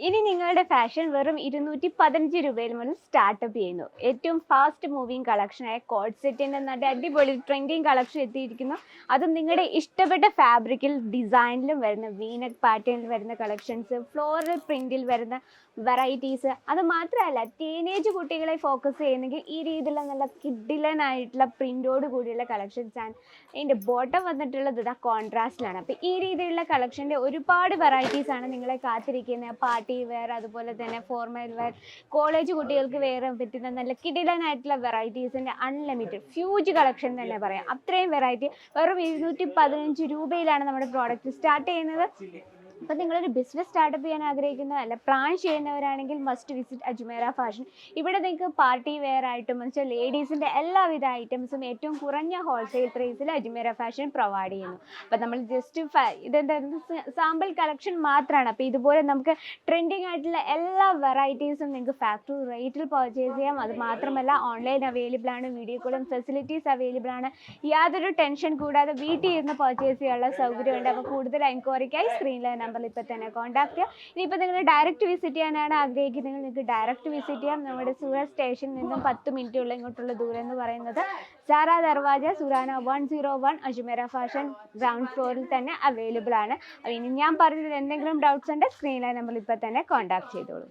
ഇനി നിങ്ങളുടെ ഫാഷൻ വെറും 215 രൂപയിൽ മുതൽ സ്റ്റാർട്ടപ്പ് ചെയ്യുന്നു. ഏറ്റവും ഫാസ്റ്റ് മൂവിങ് കളക്ഷനായ കോഡ് സെറ്റിൻ്റെ നല്ല അടിപൊളി ട്രെൻഡിങ് കളക്ഷൻ എത്തിയിരിക്കുന്നു. അതും നിങ്ങളുടെ ഇഷ്ടപ്പെട്ട ഫാബ്രിക്കിൽ ഡിസൈനിലും വരുന്ന വീനക് പാറ്റേണിൽ വരുന്ന കളക്ഷൻസ്, ഫ്ലോറൽ പ്രിന്റിൽ വരുന്ന വെറൈറ്റീസ്. അത് മാത്രമല്ല, ടീനേജ് കുട്ടികളെ ഫോക്കസ് ചെയ്യുന്നെങ്കിൽ ഈ രീതിയിലുള്ള നല്ല കിഡിലനായിട്ടുള്ള പ്രിന്റോട് കൂടിയുള്ള കളക്ഷൻസ് ആണ്. ഇതിൻ്റെ ബോട്ടം വന്നിട്ടുള്ളത് ഇതാ കോൺട്രാസ്റ്റിലാണ്. അപ്പോൾ ഈ രീതിയിലുള്ള കളക്ഷൻ്റെ ഒരുപാട് വെറൈറ്റീസ് ആണ് നിങ്ങളെ കാത്തിരിക്കുന്നത്. പാർട്ടി വെയർ, അതുപോലെ തന്നെ ഫോർമൽ വെയർ, കോളേജ് കുട്ടികൾക്ക് വേറെ പറ്റുന്ന നല്ല കിടിലനായിട്ടുള്ള വെറൈറ്റീസിൻ്റെ അൺലിമിറ്റഡ് ഫ്യൂജ് കളക്ഷൻ തന്നെ പറയാം. അത്രയും വെറൈറ്റി വെറും 215 രൂപയിലാണ് നമ്മുടെ പ്രോഡക്റ്റ് സ്റ്റാർട്ട് ചെയ്യുന്നത്. അപ്പോൾ നിങ്ങളൊരു ബിസിനസ് സ്റ്റാർട്ടപ്പ് ചെയ്യാൻ ആഗ്രഹിക്കുന്ന അല്ല പ്ലാൻ ചെയ്യുന്നവരാണെങ്കിൽ മസ്റ്റ് വിസിറ്റ് അജ്മേര ഫാഷൻ. ഇവിടെ നിങ്ങൾക്ക് പാർട്ടി വെയർ ആയിട്ടും വെച്ചാൽ ലേഡീസിൻ്റെ എല്ലാവിധ ഐറ്റംസും ഏറ്റവും കുറഞ്ഞ ഹോൾസെയിൽ പ്രൈസിൽ അജ്മേര ഫാഷൻ പ്രൊവൈഡ് ചെയ്യുന്നു. അപ്പോൾ നമ്മൾ ജസ്റ്റ് ഇതെന്താ സാമ്പിൾ കളക്ഷൻ മാത്രമാണ്. അപ്പോൾ ഇതുപോലെ നമുക്ക് ട്രെൻഡിങ് ആയിട്ടുള്ള എല്ലാ വെറൈറ്റീസും നിങ്ങൾക്ക് ഫാക്ടറി റേറ്റിൽ പർച്ചേസ് ചെയ്യാം. അത് മാത്രമല്ല ഓൺലൈൻ അവൈലബിൾ ആണ്, വീഡിയോ കോളും ഫെസിലിറ്റീസ് അവൈലബിൾ ആണ്. യാതൊരു ടെൻഷൻ കൂടാതെ വീട്ടിൽ ഇരുന്ന് പർച്ചേസ് ചെയ്യാനുള്ള സൗകര്യമുണ്ട്. അപ്പോൾ കൂടുതൽ എൻക്വയറിക്കായി സ്ക്രീനിലെ നമ്പറിൽ ഇപ്പോൾ തന്നെ കോൺടാക്ട് ചെയ്യാം. ഇനിയിപ്പോൾ നിങ്ങൾ ഡയറക്റ്റ് വിസിറ്റ് ചെയ്യാനാണ് ആഗ്രഹിക്കുന്നതെങ്കിൽ നിങ്ങൾക്ക് ഡയറക്റ്റ് വിസിറ്റ് ചെയ്യാം. നമ്മുടെ സൂറത്ത് സ്റ്റേഷനിൽ നിന്നും 10 മിനിറ്റുള്ള ഇങ്ങോട്ടുള്ള ദൂരം എന്ന് പറയുന്നത് Sara Darwaja Surana 101 Ajmera fashion ground ഫ്ലോറിൽ തന്നെ അവൈലബിൾ ആണ്. അപ്പോൾ ഇനി ഞാൻ പറഞ്ഞത് എന്തെങ്കിലും ഡൗട്ട്സ് ഉണ്ട് സ്ക്രീനിലെ നമ്പറിൽ ഇപ്പോൾ തന്നെ കോൺടാക്ട് ചെയ്തോളൂ.